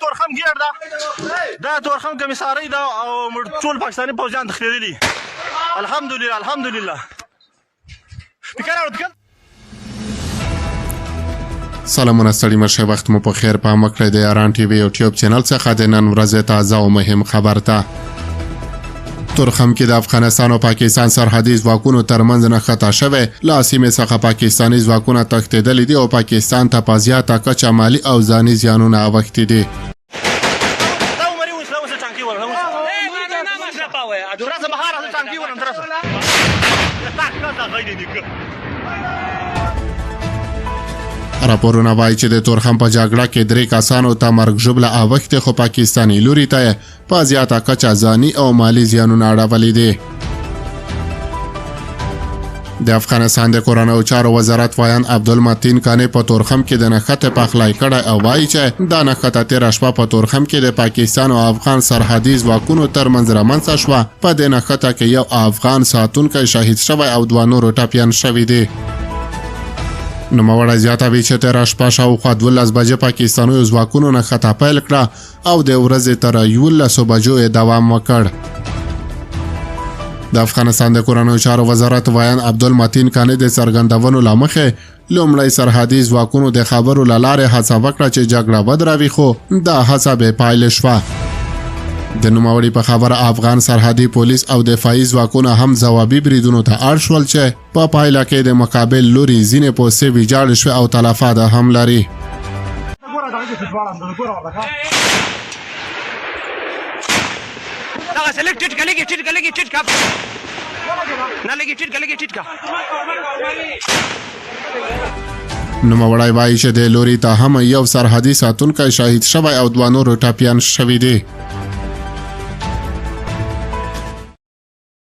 تورخم ګیر دا تورخم کمیسارۍ دا او ټول پاکستاني پوځیان تښتېدلي الحمدلله سلامونه ستړي مشه وخت مو په خیر په مکړه د یاران ټي وي یوټیوب چینل څخه د نن ورځې تازه او مهم خبر ته تورخم کې د افغانستان او پاکستان سرحدي ځواکونو ترمنځ نښته شوې له سیمې څخه پاکستاني ځواکونه تښتېدلي دي او پاکستان ته په زیاته کچه مالي او ځاني زیانونه اوښتي دي. راپورونه وایي چې د تورخم په جګړه کې 3 کسانو ته مرګ ژوبله اوښتې خو پاکستاني لوري ته په زیاته کچه ځاني او مالي زیانونه اړولي دي. د افغانستان د کورنیو چارو وزارت وایان عبدالمتین کانې په تورخم کې د نښتې پخلی کړی او وایي چې دا نښته تېره شپه په تورخم کې د پاکستان او افغان سرحدي ځواکونو ترمنځ رامنځته شوه. په دې نښته کې یو افغان ساتونکی شهید شوی او 2 نورو ټپیان شوي دي. نوموړی زیاتوي چې تېره شپه شاوخوا 12 بجې پاکستاني ځواکونو نښته پیل کړه او د ورځې تر 11 بجو یې دوام وکړ. د افغانستان د کورنیو چارو وزارت وایان عبدالمتین کانې د څرګندونو له مخې لومړی سرحدي ځواکونو د خبرو له لارې هڅه وکړه چې جګړه ودروي خو دا هڅه بې پایلې شوه. د نوموړي په خبره افغان سرحدي پولیس او دفاعي ځواکونه هم ځوابي بریدونو ته اړ شول چې په پایله کې د مقابل لوري ځینې پوستې ویجاړې شوې او تلفات هم لري. نوموړی وایي چې د لوري ته هم یو سرحدي ساتونکی شهید شوی او 2 نورو ټپیان شوي دي.